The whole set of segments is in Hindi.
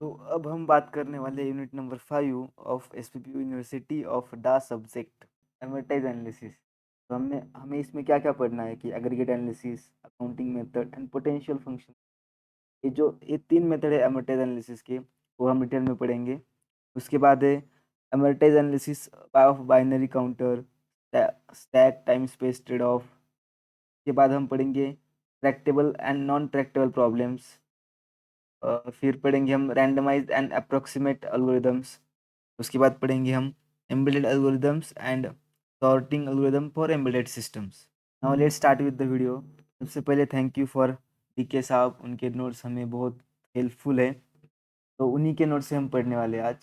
तो अब हम बात करने वाले हैं unit number 5 of SPP university of डा सब्जेक्ट एमर्टाइज एनालिसिस। तो हमने हमें इसमें क्या क्या पढ़ना है कि aggregate analysis, accounting method and potential function. ये तीन मेथड है एमर्टाइज एनालिसिस के, वो हम डिटेल में पढ़ेंगे। उसके बाद है amortized analysis of binary counter, stack time space trade off. के बाद हम पढ़ेंगे tractable and non tractable problems. फिर पढ़ेंगे हम रैंडमाइज्ड एंड अप्रोक्सीमेट एल्गोरिदम्स। उसके बाद पढ़ेंगे हम embedded algorithms and sorting algorithm for embedded systems. Now let's start with the video. सबसे पहले थैंक यू फॉर डीके साहब, उनके नोट्स हमें बहुत हेल्पफुल है, तो उन्हीं के नोट्स से हम पढ़ने वाले हैं आज।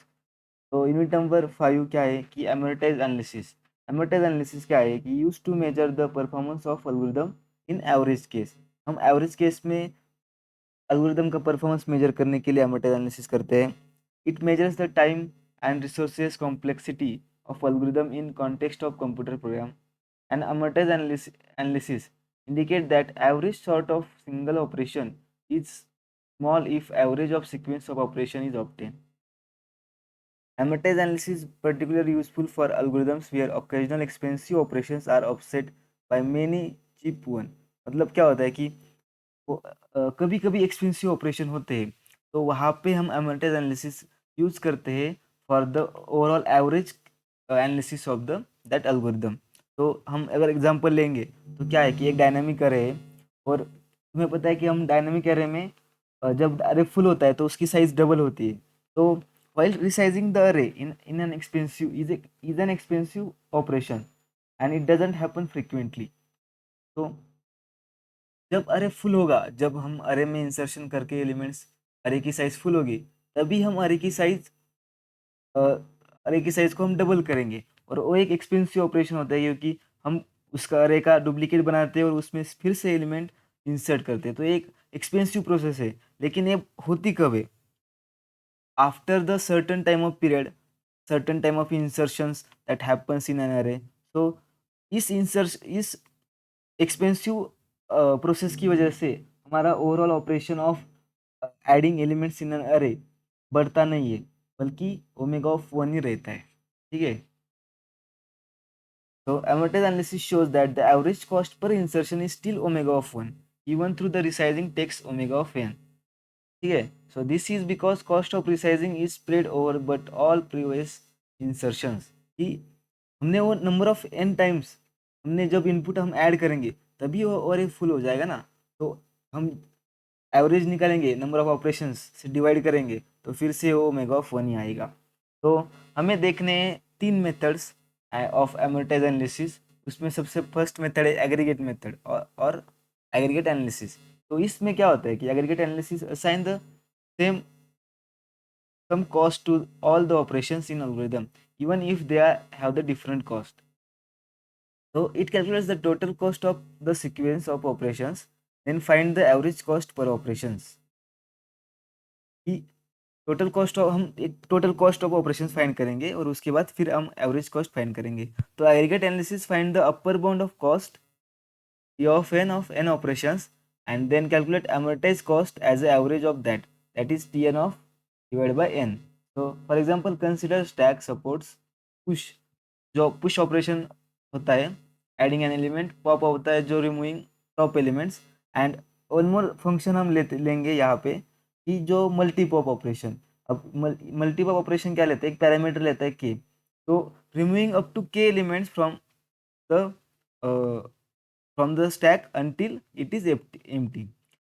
तो यूनिट नंबर 5 क्या है कि एमर्टाइज एनालिसिस। एमर्टाइज एनालिसिस क्या है कि use to measure the performance of algorithm in average case. हम एवरेज केस में एल्गोरिदम का परफॉर्मेंस मेजर करने के लिए एमर्टाइज एनालिसिस करते हैं। It measures the time and resources complexity of algorithm in context of computer program. And amortized analysis indicate that average sort of single operation is small if average of sequence of operation is obtained. Amortized analysis is particularly useful for algorithms where occasional expensive operations are offset by many cheap one. मतलब क्या होता है कि कभी कभी एक्सपेंसिव ऑपरेशन होते हैं, तो वहाँ पे हम एमर्टाइज एनालिसिस यूज करते हैं for the overall average analysis of the that algorithm. तो हम अगर एग्जांपल लेंगे तो क्या है कि एक डायनामिक अरे है, और तुम्हें पता है कि हम डायनामिक अरे में जब अरे फुल होता है तो उसकी साइज डबल होती है। तो while resizing the array in an expensive is an expensive operation and it doesn't happen frequently. तो जब अरे फुल होगा, जब हम अरे में इंसर्शन करके एलिमेंट्स अरे की साइज फुल होगी, तभी हम अरे की साइज को हम डबल करेंगे। और वो एक एक्सपेंसिव ऑपरेशन होता है क्योंकि हम उसका अरे का डुप्लीकेट बनाते हैं और उसमें फिर से एलिमेंट इंसर्ट करते हैं, तो एक एक्सपेंसिव प्रोसेस है। लेकिन ये होती कब है? After the certain time of period, certain time of insertions that happens in an array. So इस एक्सपेंसिव प्रोसेस की वजह से हमारा overall operation of adding elements in an अरे बढ़ता नहीं है, बल्कि ओमेगा ऑफ 1 ही रहता है। ठीक है। So amortized analysis shows that the average cost per insertion is still omega of 1 even through the resizing takes omega of n. ठीक है। So this is because cost of resizing is spread over but all previous insertions. कि हमने वो नंबर ऑफ एन टाइम्स, हमने जब इनपुट हम ऐड करेंगे तभी वो और एक फुल हो जाएगा ना। तो हम एवरेज निकालेंगे, नंबर ऑफ ऑपरेशंस से डिवाइड करेंगे, तो फिर से वो ओमेगा ऑफ 1 ही आएगा। तो हमें देखने हैं तीन मेथड्स ऑफ एमर्टाइज एनालिसिस। उसमें सबसे फर्स्ट मेथड है एग्रीगेट मेथड और एग्रीगेट एनालिसिस। तो इसमें क्या होता है कि aggregate analysis assign the same some cost to all the operations in algorithm even if they have the different cost. So it calculates the total cost of the sequence of operations, then find the average cost per operations. कि टोटल कॉस्ट ऑफ, हम एक total cost of operations find करेंगे और उसके बाद फिर हम एवरेज कॉस्ट फाइंड करेंगे। तो aggregate analysis find the upper bound of cost P of n operations and then calculate amortized cost as an average of that is Tn of divided by n. So for example consider stack supports push, जो push ऑपरेशन होता है एडिंग एन एलिमेंट, पॉप होता है जो removing top elements, and one more function हम लेंगे यहाँ पे कि जो मल्टी पॉप ऑपरेशन। अब मल्टी पॉप ऑपरेशन क्या लेते हैं, एक पैरामीटर लेता है के, तो रिमूविंग अप टू के elements the from the stack until it is empty.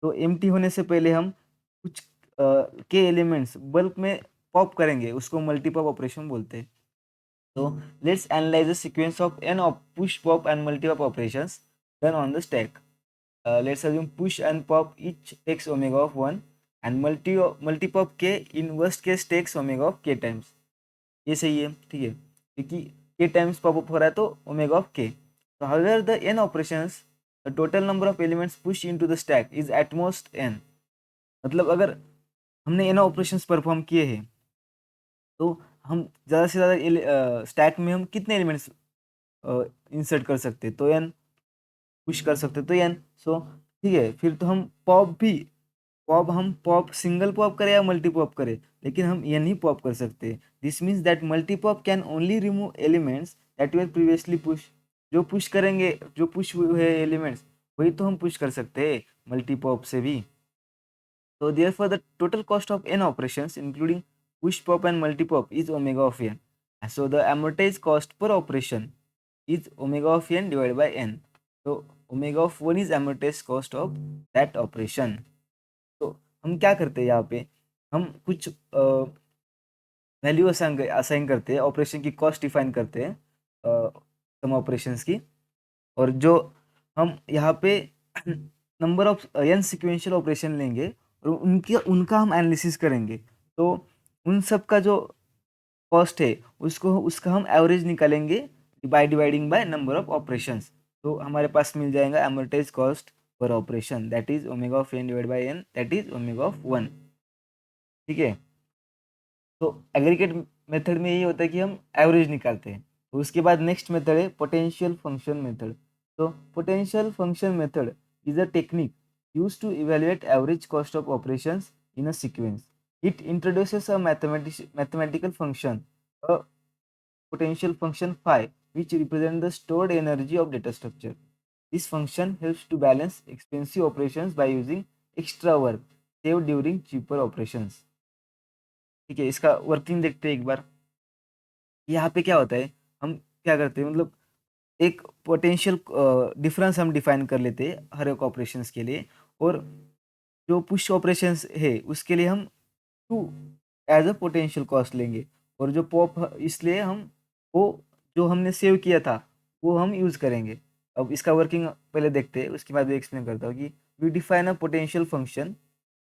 तो एम्प्टी होने से पहले हम कुछ के एलिमेंट्स बल्क में पॉप करेंगे, उसको मल्टीपॉप ऑपरेशन बोलते हैं। तो let's analyse the sequence of n of push pop and multipop operations done on the stack. Let's assume push and pop each takes omega of 1 and multipop k in worst case takes omega of k times. ये सही है, ठीक है, क्योंकि के टाइम्स पॉप अप हो रहा है तो ओमेगा ऑफ के। So however the n operations, the total number of elements pushed into the stack is at most n। मतलब अगर हमने n ऑपरेशंस परफॉर्म किए हैं तो हम ज़्यादा से ज़्यादा स्टैक में हम कितने एलिमेंट्स इंसर्ट कर सकते हैं, तो n पुश कर सकते हैं, तो n। सो ठीक है, फिर तो हम पॉप भी पॉप हम पॉप सिंगल पॉप करें या मल्टी पॉप करें, लेकिन हम ये नहीं पॉप कर सकते। This means that multi pop can only remove elements that were previously push. जो पुश करेंगे, जो पुश हुए हैं एलिमेंट्स, वही तो हम पुश कर सकते हैं मल्टी पॉप से भी। So therefore the total cost of n operations including push pop and multi pop is omega of n. And so the amortized cost per operation is omega of n divided by n. So omega of 1 is amortized cost of that operation. तो हम क्या करते हैं यहाँ पे, हम कुछ वैल्यू असाइन करते हैं, ऑपरेशन की कॉस्ट डिफाइन करते हैं सम ऑपरेशंस की, और जो हम यहाँ पे number of N sequential operation लेंगे और उनका हम एनालिसिस करेंगे। तो उन सब का जो कॉस्ट है उसका हम एवरेज निकालेंगे by dividing by number of operations. तो हमारे पास मिल जाएगा amortise cost per operation, that is omega of N divide by N, that is omega of 1। ठीक है, तो एग्रीगेट मेथड में ये होता है कि हम एवरेज निकालते हैं। तो उसके बाद नेक्स्ट मेथड है पोटेंशियल फंक्शन मेथड। तो potential function method is a technique used to evaluate average cost of operations in a sequence. It introduces a mathematical function, a potential function phi, which represents the stored energy of data structure. This function helps to balance expensive operations by using extra work saved during cheaper operations. ठीक है, इसका वर्किंग देखते हैं एक बार। यहाँ पे क्या होता है, हम क्या करते हैं, मतलब एक पोटेंशियल डिफरेंस हम डिफाइन कर लेते हैं हर एक ऑपरेशंस के लिए, और जो पुश ऑपरेशंस है उसके लिए हम two as a potential cost लेंगे, और जो पॉप इसलिए हम वो जो हमने सेव किया था वो हम यूज़ करेंगे। अब इसका वर्किंग पहले देखते हैं, उसके बाद एक्सप्लेन करता हूँ कि we define a potential function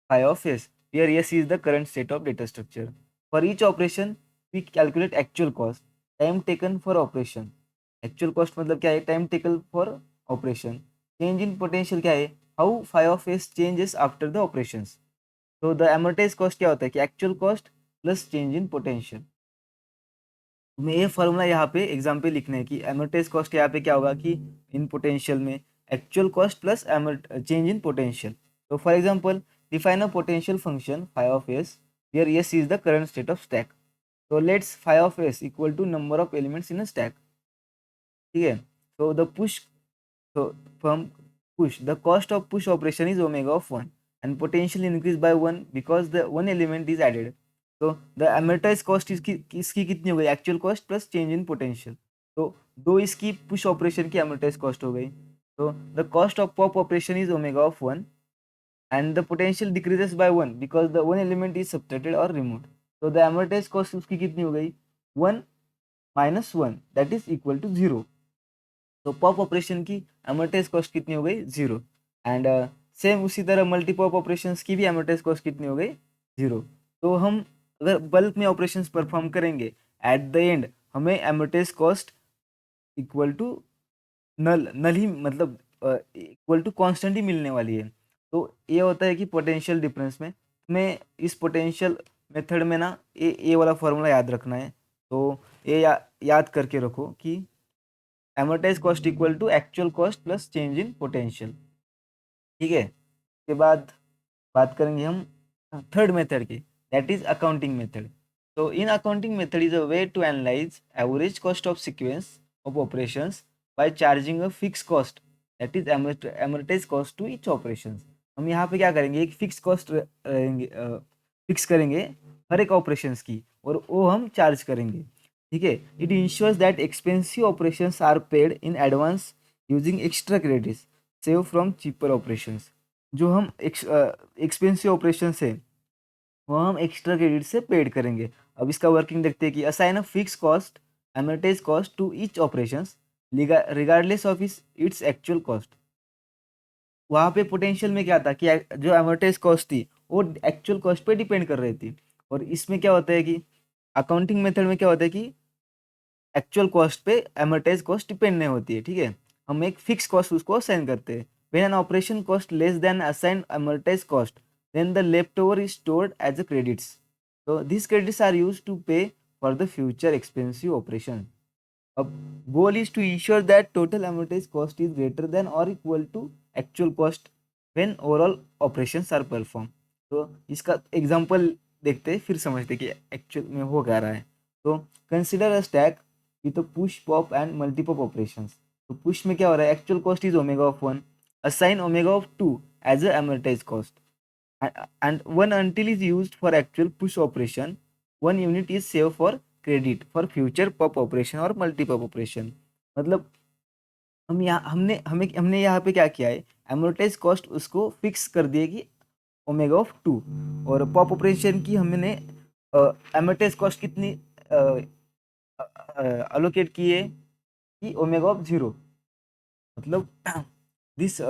phi of s, where s is the current state of data structure. For each operation, we calculate actual cost, time taken for operation. Actual cost मतलब क्या है, time taken for operation. Change in potential क्या है, how phi of s changes after the operations. तो the amortized cost क्या होता है कि actual cost plus change in potential. तुम्हें ये फॉर्मूला यहाँ पे एग्जाम पे लिखना है कि एमोर्टाइज कॉस्ट यहाँ पे क्या होगा कि इन पोटेंशियल में actual cost plus change in potential. तो for example define a potential function phi of s where s is the current state of stack. So let's phi of s equal to number of elements in a stack. ठीक है, so the push, so from push the cost of push operation is omega of 1 and potential increase by 1 because the one element is added. तो द एमोर्टाइज कॉस्ट इसकी कितनी हो गई, actual cost plus change in potential. तो दो इसकी पुश ऑपरेशन की एमोर्टाइज कॉस्ट हो गई। तो the cost of pop operation is omega of 1 and the potential decreases by 1 because the one element is subtracted और रिमूव्ड। तो द एमोर्टाइज कॉस्ट उसकी कितनी हो गई, 1 minus 1 that is equal to 0। तो पॉप ऑपरेशन की एमोर्टाइज कॉस्ट कितनी हो गई, 0। एंड सेम उसी तरह मल्टी पॉप ऑपरेशन की भी एमोर्टाइज कॉस्ट कितनी हो गई, 0। तो हम अगर बल्क में ऑपरेशंस परफॉर्म करेंगे, एट द एंड हमें amortized cost equal to null null ही मतलब इक्वल टू कांस्टेंट ही मिलने वाली है। तो ये होता है कि पोटेंशियल डिफरेंस में तुम्हें इस पोटेंशियल मेथड में ना ये वाला फॉर्मूला याद रखना है। तो ये याद करके रखो कि amortise cost equal to actual cost plus change in potential. ठीक है, उसके बाद बात करेंगे हम थर्ड मेथड की, that is accounting method. So in accounting method is a way to analyze average cost of sequence of operations by charging a fixed cost, that is amortized cost to each operations. हम यहाँ पे क्या करेंगे, एक फिक्स कॉस्ट फिक्स करेंगे हर एक ऑपरेशंस की, और वो हम चार्ज करेंगे। ठीक है, it ensures that expensive operations are paid in advance using extra credits save from cheaper operations. जो हम एक्सपेंसिव ऑपरेशंस है वो हम एक्स्ट्रा क्रेडिट से पेड करेंगे। अब इसका वर्किंग देखते हैं कि assign a fix cost amortise cost to each operations regardless of its actual cost. वहाँ पे पोटेंशियल में क्या था कि जो एमोर्टाइज कॉस्ट थी वो एक्चुअल कॉस्ट पे डिपेंड कर रही थी, और इसमें क्या होता है कि अकाउंटिंग मेथड में क्या होता है कि एक्चुअल कॉस्ट पे एमोर्टाइज कॉस्ट डिपेंड नहीं होती है। ठीक है, हम एक फिक्स कॉस्ट उसको असाइन करते हैं। When an operation cost less than assign एमोर्टाइज cost then the leftover is stored as a credits. So these credits are used to pay for the future expensive operation. अब goal is to ensure that total amortized cost is greater than or equal to actual cost when overall operations are performed. तो इसका एग्जांपल देखते फिर समझते कि एक्चुअल में हो क्या रहा है। तो consider a stack with push pop and multipop operations. तो पुश में क्या हो रहा है, actual cost is omega of 1, assign omega of 2 as a amortized cost, and 1 until is used for actual push operation, 1 unit is saved for credit for future pop operation और multi-pop operation। मतलब हम यहाँ हमने यहाँ पे क्या किया है, amortized कॉस्ट उसको फिक्स कर दिए कि ओमेगा ऑफ 2, और पॉप ऑपरेशन की हमने amortized कॉस्ट कितनी अलोकेट की है कि ओमेगा ऑफ 0, मतलब दिस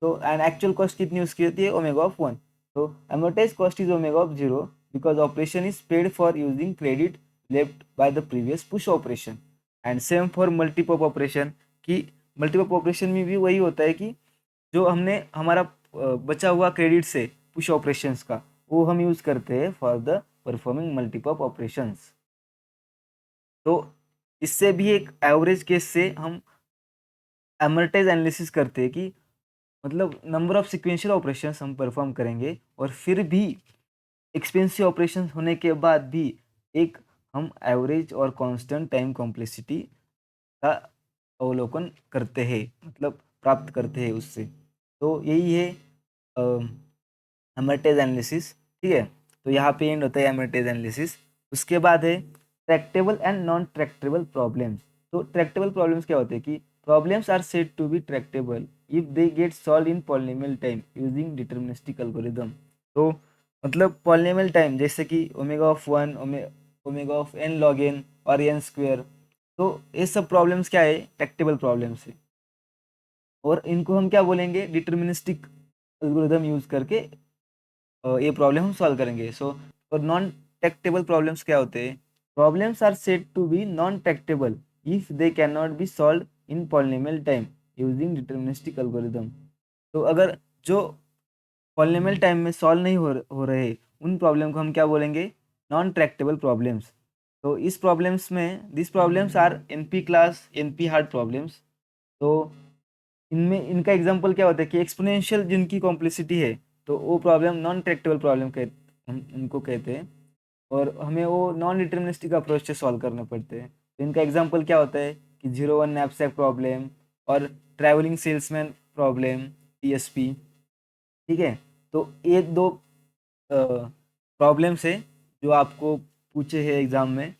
तो एंड एक्चुअल कॉस्ट कितनी उसकी होती है, ओमेगा ऑफ 1। तो amortized cost is omega of 0 because operation is paid for using credit left by the previous push operation. And same for multipop operation, कि मल्टीपॉप ऑपरेशन में भी वही होता है कि जो हमने हमारा बचा हुआ क्रेडिट से पुश ऑपरेशंस का, वो हम यूज करते हैं फॉर द परफॉर्मिंग मल्टीपॉप ऑपरेशंस। तो इससे भी एक एवरेज केस से हम एमर्टाइज एनालिसिस करते हैं कि मतलब नंबर ऑफ सिक्वेंशियल ऑपरेशंस हम परफॉर्म करेंगे, और फिर भी एक्सपेंसिव ऑपरेशंस होने के बाद भी एक हम एवरेज और कांस्टेंट टाइम कॉम्प्लेक्सिटी का अवलोकन करते हैं, मतलब प्राप्त करते हैं उससे। तो यही है एमर्टेज एनालिसिस। ठीक है, तो यहाँ पे एंड होता है एमर्टेज एनालिसिस। उसके बाद है tractable and non tractable problems. तो ट्रैक्टेबल प्रॉब्लम्स क्या होते हैं कि problems are said to be tractable if they get solve in polynomial time using deterministic algorithm. तो मतलब पॉलिनोमियल टाइम जैसे कि omega of 1, omega of n log n और n स्क्वेयर, तो ये सब प्रॉब्लम्स क्या है, ट्रैक्टेबल प्रॉब्लम्स है, और इनको हम क्या बोलेंगे, डिटर्मिनिस्टिक एल्गोरिदम यूज करके ये प्रॉब्लम हम सॉल्व करेंगे। सो और नॉन ट्रैक्टेबल प्रॉब्लम्स क्या होते हैं, problems are said to be non tractable if they can not be solve in polynomial time using deterministic algorithm. तो अगर जो पॉलिनोमियल टाइम में सॉल्व नहीं हो रहे, उन प्रॉब्लम को हम क्या बोलेंगे, नॉन ट्रैक्टेबल प्रॉब्लम्स। तो इस प्रॉब्लम्स में this problems are NP class, NP hard problems. तो इनमें इनका एग्जांपल क्या होता है कि एक्सपोनेंशियल जिनकी कॉम्प्लेक्सिटी है, तो वो प्रॉब्लम नॉन ट्रैक्टेबल प्रॉब्लम हम उनको कहते हैं, और हमें वो नॉन डिटर्मिनिस्टिक अप्रोच से सॉल्व करने पड़ते हैं। तो इनका एग्जांपल क्या होता है कि 0 1 नैपसैक प्रॉब्लम और ट्रैवलिंग सेल्समैन प्रॉब्लम, टीएसपी। ठीक है, तो ये दो प्रॉब्लम्स है जो आपको पूछे हैं एग्जाम में,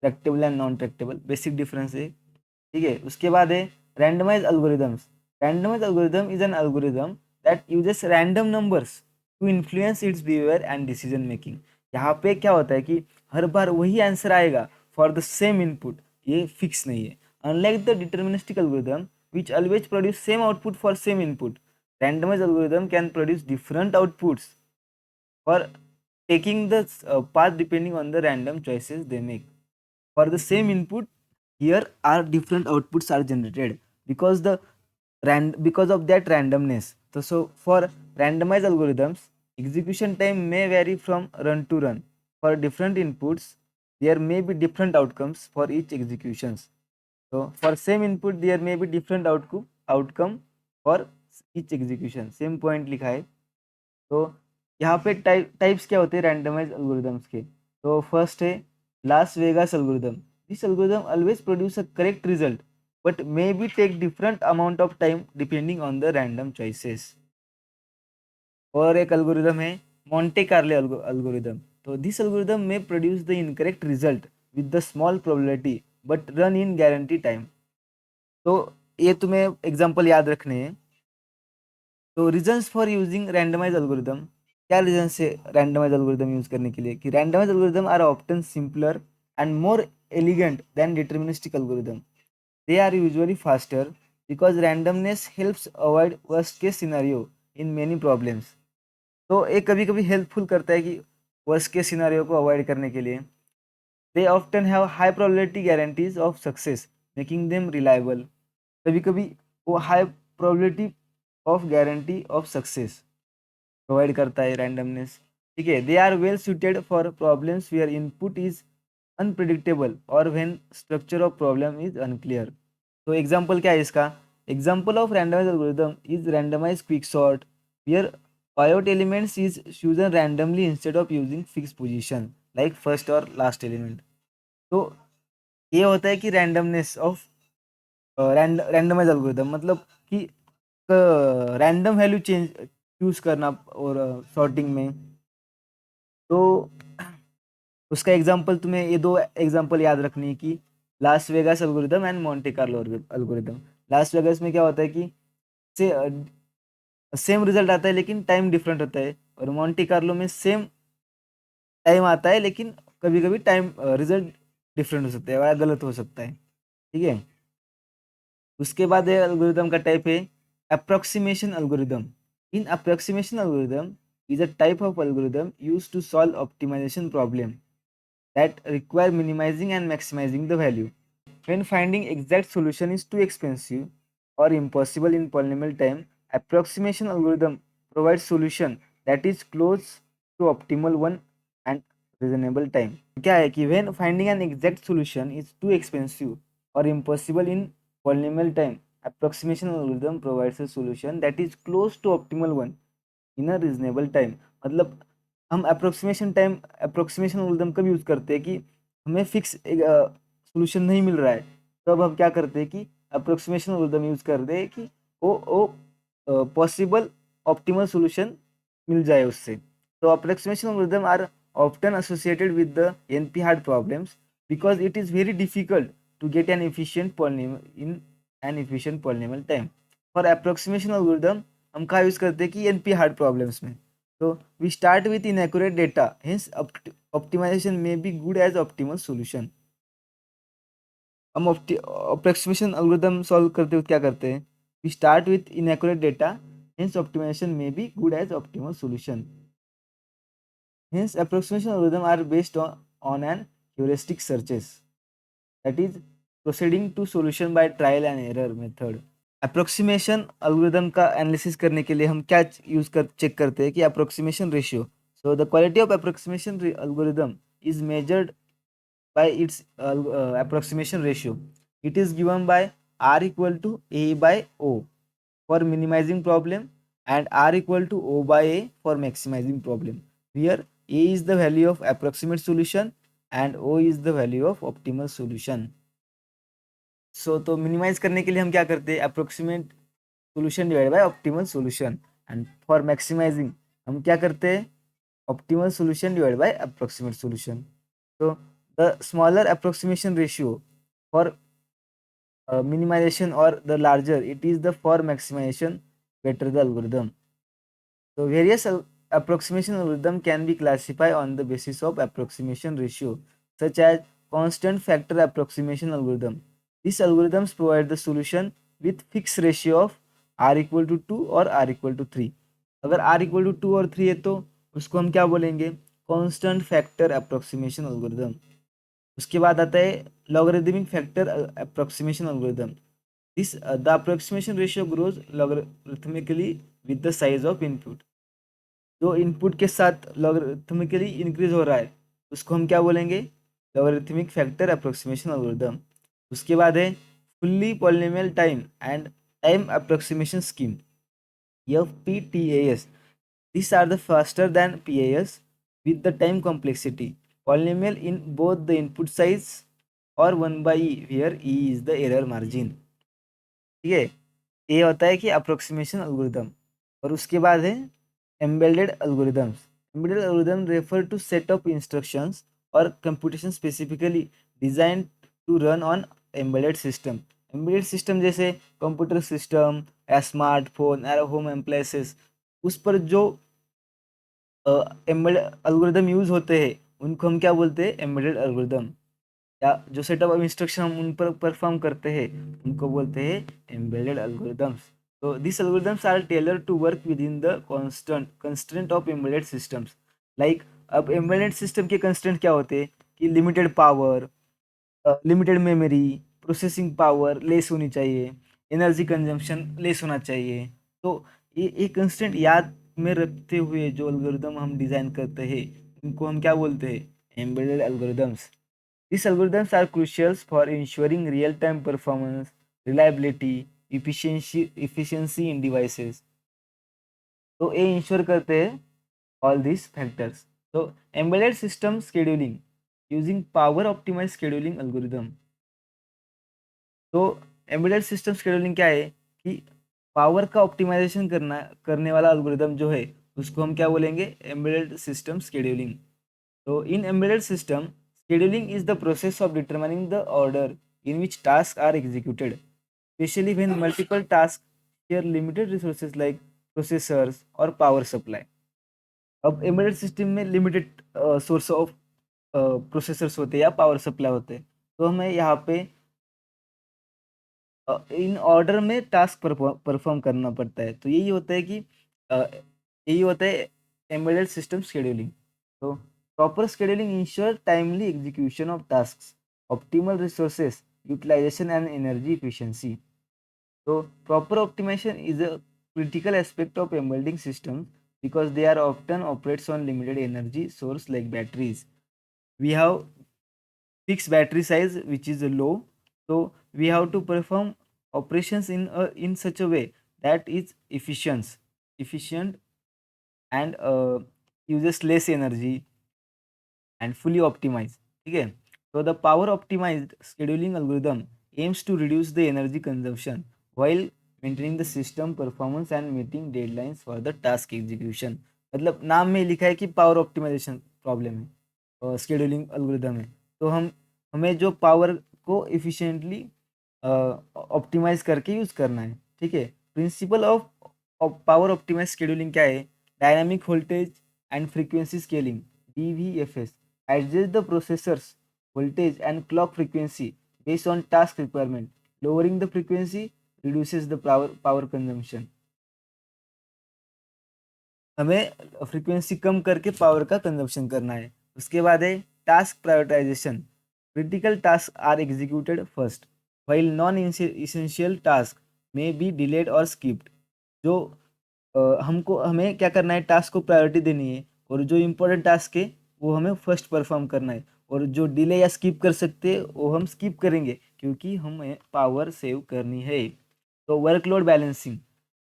tractable and non tractable, basic difference है। ठीक है, उसके बाद है randomise algorithms. Randomise algorithm is an algorithm that uses random numbers to influence its behaviour and decision making. यहाँ पे क्या होता है कि हर बार वही आंसर आएगा फॉर द सेम इनपुट, ये फिक्स नहीं है। Unlike the deterministic algorithm which always produce same output for same input, randomized algorithm can produce different outputs for taking the path depending on the random choices they make. For the same input, here are different outputs are generated because because of that randomness. So for randomized algorithms, execution time may vary from run to run. For different inputs, there may be different outcomes for each executions. So for same input there may be different outcome for each execution, same point लिखा है। तो यहाँ पे टाइप्स क्या होते हैं रैंडमाइज एल्गोरिदम्स के। तो फर्स्ट है Las Vegas algorithm. This algorithm always produce a correct result but may be take different amount of time depending on the random choices. और एक एल्गोरिदम है मोंटे कार्लो एल्गोरिदम। तो दिस एल्गोरिदम में produce the incorrect result with the small probability but run in guarantee time. तो ये तुम्हें एग्जांपल याद रखने हैं। तो reasons for using randomise algorithm, क्या रीजंस है रैंडमाइज एल्गोरिदम यूज करने के लिए, कि randomized algorithm are often simpler and more elegant than deterministic algorithm. They are usually faster because randomness helps avoid worst case scenario in many problems. तो ये कभी कभी हेल्पफुल करता है कि वर्स्ट केस सिनेरियो को अवॉइड करने के लिए। They often have high probability guarantees of success making them reliable. कभी कभी वो high probability of guarantee of success provide करता है रैंडमनेस। ठीक है, they are well suited for problems where input is unpredictable और when structure of problem is unclear. तो एग्जांपल क्या है इसका, example of randomized algorithm is randomized quick sort where Pivot elements is chosen randomly instead of using fixed position like first or last element. तो ये होता है कि रैंडमनेस ऑफ रैंडमाइज एल्गोरिदम, मतलब कि रैंडम वैल्यू चेंज चूज करना और सॉर्टिंग में। तो उसका एग्जांपल, तुम्हें ये दो एग्जांपल याद रखनी है कि लास Vegas algorithm and Monte Carlo algorithm. Las Vegas में क्या होता है कि से सेम रिजल्ट आता है लेकिन टाइम डिफरेंट होता है, और मोंटे कार्लो में सेम टाइम आता है लेकिन कभी कभी टाइम रिजल्ट डिफरेंट हो सकता है या गलत हो सकता है। ठीक है। उसके बाद एल्गोरिदम का टाइप है approximation algorithm. An approximation algorithm is a type of algorithm use to solve optimisation problem that require minimizing and maximizing the value. When finding exact solution is too expensive or impossible in polynomial time, approximation algorithm provides solution that is close to optimal one and reasonable time. क्या है कि when finding an exact solution is too expensive or impossible in polynomial time, approximation algorithm provides a solution that is close to optimal one in a reasonable time. मतलब हम अप्रोक्सीमेशन एल्गोरिदम कब यूज करते हैं कि हमें फिक्स सोल्यूशन नहीं मिल रहा है, तो अब हम क्या करते हैं कि अप्रोक्सीमेशन एल्गोरिदम यूज करते हैं कि वो पॉसिबल ऑप्टिमल सोल्यूशन मिल जाए उससे। तो approximation algorithm are often associated with the NP hard problems because it is very difficult to get an efficient polynomial in an efficient polynomial time. For approximation algorithm हम कहाँ यूज करते हैं कि एनपी हार्ड प्रॉब्लम्स में। So we start with inaccurate data, hence optimization may be good as optimal solution. हम अप्रोक्सीमेशन एल्गोरिदम सॉल्व करते हुए क्या करते हैं? We start with inaccurate data, hence optimization may be good as optimal solution. Hence approximation algorithm are based on an heuristic searches, that is proceeding to solution by trial and error method. Approximation algorithm का एनालिसिस करने के लिए हम क्या यूज कर चेक करते हैं कि approximation ratio. So the quality of approximation algorithm is measured by its approximation ratio. It is given by r equal to a by o for minimising problem and r equal to o by a for maximising problem. Here a is the value of approximate solution and o is the value of optimal solution. तो मिनिमाइज करने के लिए हम क्या करते हैं? Approximate solution divide by optimal solution, and for maximizing हम क्या करते हैं? Optimal solution divide by approximate solution. तो the smaller approximation ratio for minimization or the larger it is the for maximization better the algorithm. So various approximation algorithm can be classified on the basis of approximation ratio, such as constant factor approximation algorithm. These algorithms provide the solution with fixed ratio of r equal to 2 और r equal to 3. अगर r equal to 2 और 3 है तो उसको हम क्या बोलेंगे? constant factor approximation algorithm. उसके बाद आता है logarithmic factor approximation algorithm. This the approximation ratio grows logarithmically with the size of input. जो इनपुट के साथ लॉगरिथमिकली इंक्रीज हो रहा है उसको हम क्या बोलेंगे? Logarithmic factor approximation algorithm. उसके बाद है fully polynomial time and time approximation scheme, FPTAS. These are the faster than PAS with the time complexity. Polynomial in both the input size और 1 by E where E is the error margin. ठीक है, ये होता है कि अप्रोक्सीमेशन एल्गोरिथम। और उसके बाद है embedded algorithms. Embedded algorithm refer to set of instructions और computation specifically design to run on embedded system. Embedded system जैसे कंप्यूटर सिस्टम या स्मार्टफोन या होम एप्लायंसेस, उस पर जो एम्बेडेड एल्गोरिथम यूज होते हैं उनको हम क्या बोलते हैं? Embedded algorithm. या जो सेट ऑफ इंस्ट्रक्शन हम उन पर परफॉर्म करते हैं उनको बोलते हैं एम्बेडेड एल्गोरिथम्स। तो this algorithms are tailor to work with in the constant constraint of embedded systems. Like अब एम्बेडेड सिस्टम के कंस्ट्रेंट क्या होते हैं कि limited power, limited memory, processing power less होनी चाहिए, एनर्जी कंजम्पशन लेस होना चाहिए। तो ये कंस्ट्रेंट याद में रखते हुए जो एल्गोरिथम हम डिजाइन करते हैं उनको हम क्या बोलते हैं? Embedded algorithms. These algorithms are crucial for ensuring real-time performance, reliability, efficiency in devices. तो ये इंश्योर करते हैं all these factors. So embedded system scheduling using power optimized scheduling algorithm. तो एम्बेडेड सिस्टम शेड्यूलिंग क्या है कि पावर का ऑप्टिमाइजेशन करने वाला एल्गोरिदम जो है उसको हम क्या बोलेंगे, एम्बेडेड सिस्टम शेड्यूलिंग. तो in embedded system scheduling is the process of determining the order in which task are executed, specially when multiple task share limited resources like processors और पावर सप्लाई. अब एम्बेडेड सिस्टम में लिमिटेड सोर्स ऑफ प्रोसेसर्स होते हैं या पावर सप्लाई होते हैं, तो हमें यहाँ पे इन ऑर्डर में टास्क परफॉर्म करना पड़ता है. तो यही होता है कि यही होता है एम्बेडेड सिस्टम शेड्यूलिंग. तो proper scheduling ensure timely execution of task, optimal resources utilization and energy efficiency. तो proper optimization is a critical aspect of embedding systems because they are often operates on limited energy source like batteries. We have fixed battery size which is low, so we have to perform operations in such a way that is efficient and uses less energy and fully optimized. ठीक है. So the power optimized scheduling algorithm aims to reduce the energy consumption while maintaining the system performance and meeting deadlines for the task execution. मतलब नाम में ही लिखा है कि पावर ऑप्टिमाइजेशन प्रॉब्लम है, शेड्यूलिंग एल्गोरिदम है. तो हमें जो पावर को इफिशिएंटली ऑप्टिमाइज करके यूज करना है. ठीक है. Principle of power optimize scheduling क्या है, dynamic voltage and frequency scaling DVFS adjust the processor's voltage and clock frequency based on task requirement. Lowering the frequency reduces the power consumption. हमें फ्रीक्वेंसी कम करके पावर का कंजम्पशन करना है. उसके बाद है task prioritization. Critical task are executed first while non essential task may be delayed और स्किप्ड. जो हमें क्या करना है, टास्क को प्रायोरिटी देनी है और जो इम्पोर्टेंट टास्क है वो हमें फर्स्ट परफॉर्म करना है, और जो डिले या स्किप कर सकते हैं वो हम स्किप करेंगे क्योंकि हमें पावर सेव करनी है. तो workload balancing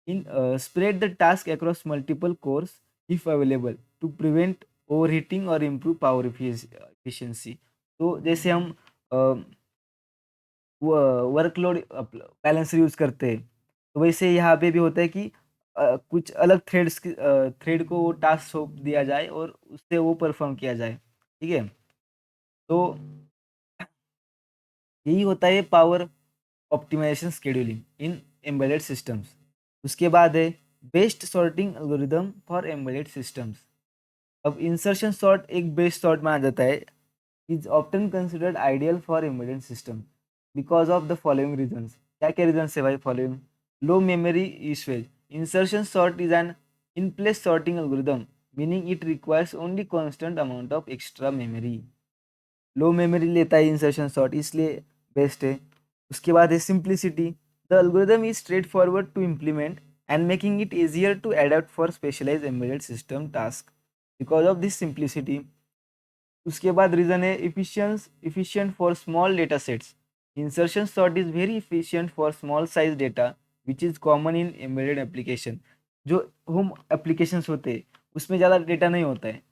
in spread the task across multiple cores if available to prevent overheating or improve power efficiency. तो जैसे हम वर्कलोड बैलेंसर यूज करते हैं, तो वैसे यहाँ पे भी होता है कि कुछ अलग थ्रेड को वो टास्क सौंप दिया जाए और उससे वो परफॉर्म किया जाए. ठीक है. तो यही होता है पावर ऑप्टिमाइजेशन शेड्यूलिंग इन एम्बेडेड सिस्टम्स. उसके बाद है best sorting algorithm for embedded systems. अब इंसर्शन सॉर्ट एक बेस्ट सॉर्ट माना जाता है, is often considered ideal for embedded system because of the following reasons. क्या क्या रीजंस है भाई following. Low memory usage. Insertion sort is an in place sorting algorithm meaning it requires only constant amount of extra memory. Low memory लेता है इंसर्शन सॉर्ट, इसलिए बेस्ट है. उसके बाद है simplicity. The algorithm is straightforward to implement and making it easier to adapt for specialized embedded system task because of this simplicity. उसके बाद रीजन है efficient for small data sets. Insertion sort is very efficient for small size data which is common in embedded application. जो होम एप्लीकेशंस होते हैं उसमें ज़्यादा डेटा नहीं होता है,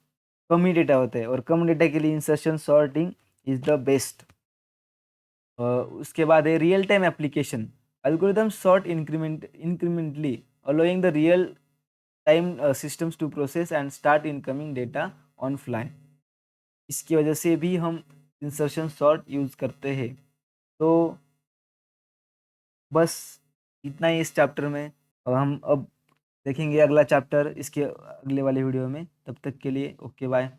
कम ही डेटा होता है, और कम डेटा के लिए insertion sorting is the best. उसके बाद है real time application. Algorithm sort incrementally allowing the real time systems to process and start incoming data on fly. इसकी वजह से भी हम इंसर्शन सॉर्ट यूज करते हैं. तो बस इतना ही इस चैप्टर में. अब देखेंगे अगला चैप्टर इसके अगले वाले वीडियो में. तब तक के लिए ओके बाय.